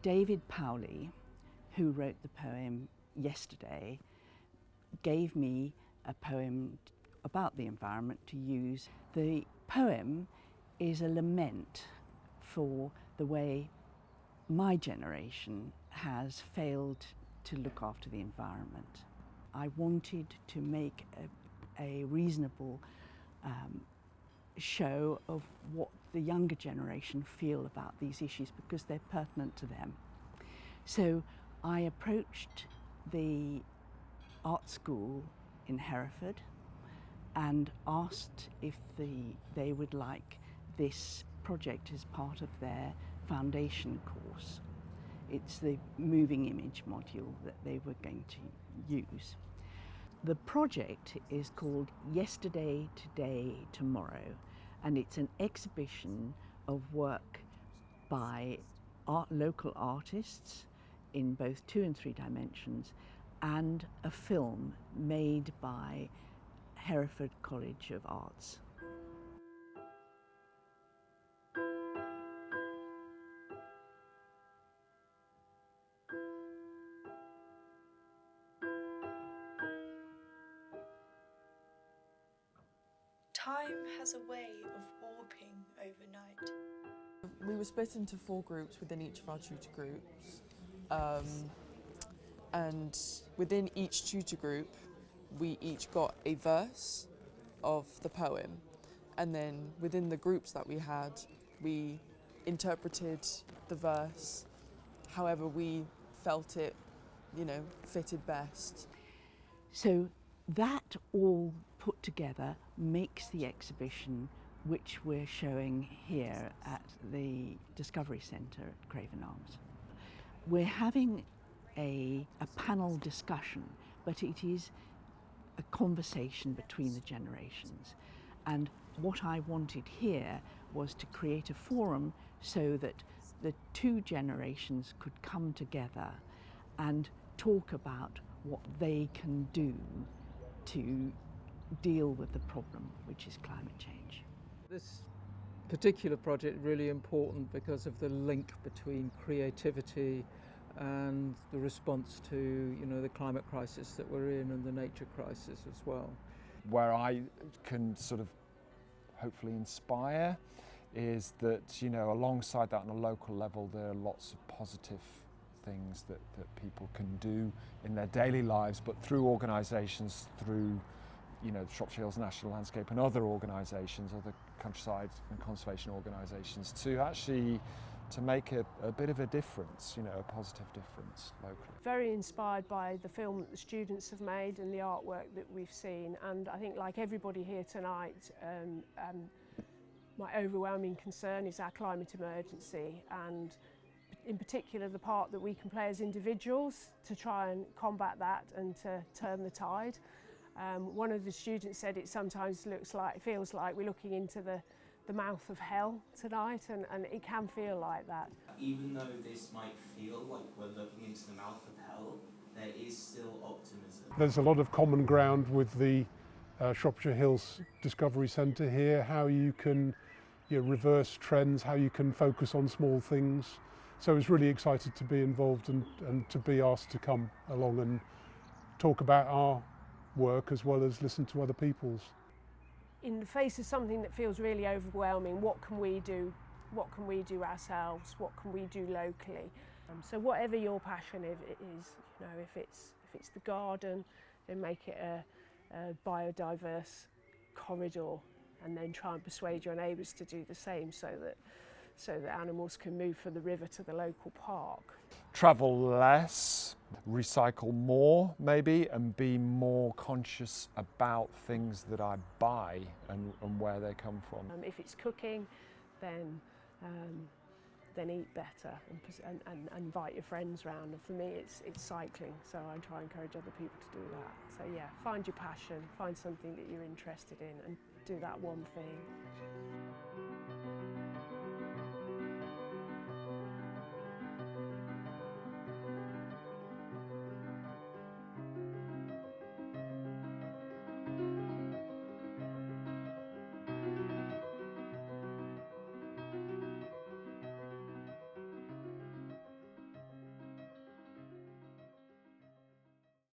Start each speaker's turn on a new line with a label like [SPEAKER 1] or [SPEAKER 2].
[SPEAKER 1] David Powley, who wrote the poem Yesterday, gave me a poem about the environment to use. The poem is a lament for the way my generation has failed to look after the environment. I wanted to make a reasonable show of what the younger generation feel about these issues because they're pertinent to them. So I approached the art school in Hereford and asked if they would like this project as part of their foundation course. It's the moving image module that they were going to use. The project is called Yesterday, Today, Tomorrow, and it's an exhibition of work by local artists in both 2 and 3 dimensions, and a film made by Hereford College of Arts.
[SPEAKER 2] Time has a way of warping overnight.
[SPEAKER 3] We were split into 4 groups within each of our tutor groups, and within each tutor group we each got a verse of the poem, and then within the groups that we had we interpreted the verse however we felt it, fitted best.
[SPEAKER 1] So that all put together makes the exhibition which we're showing here at the Discovery Centre at Craven Arms. We're having a panel discussion, but it is a conversation between the generations. And what I wanted here was to create a forum so that the 2 generations could come together and talk about what they can do to deal with the problem, which is climate change.
[SPEAKER 4] This particular project is really important because of the link between creativity and the response to the climate crisis that we're in and the nature crisis as well.
[SPEAKER 5] Where I can sort of hopefully inspire is that alongside that on a local level there are lots of positive things that people can do in their daily lives, but through organisations, through the Shropshire Hills National Landscape and other organisations, other countryside and conservation organisations, to make a bit of a difference, a positive difference locally.
[SPEAKER 6] Very inspired by the film that the students have made and the artwork that we've seen, and I think like everybody here tonight, my overwhelming concern is our climate emergency, and in particular the part that we can play as individuals to try and combat that and to turn the tide. One of the students said it sometimes feels like we're looking into the mouth of hell tonight, and it can feel like that.
[SPEAKER 7] Even though this might feel like we're looking into the mouth of hell, there is still optimism.
[SPEAKER 8] There's a lot of common ground with the Shropshire Hills Discovery Centre here, how you can reverse trends, how you can focus on small things. So I was really excited to be involved and to be asked to come along and talk about our work as well as listen to other people's.
[SPEAKER 6] In the face of something that feels really overwhelming, what can we do? What can we do ourselves? What can we do locally? So whatever your passion is, if it's the garden, then make it a biodiverse corridor, and then try and persuade your neighbours to do the same, so that animals can move from the river to the local park.
[SPEAKER 5] Travel less, recycle more maybe, and be more conscious about things that I buy and where they come from.
[SPEAKER 6] If it's cooking, then eat better and invite your friends round. And for me it's cycling, so I try and encourage other people to do that. So yeah, find your passion, find something that you're interested in and do that one thing.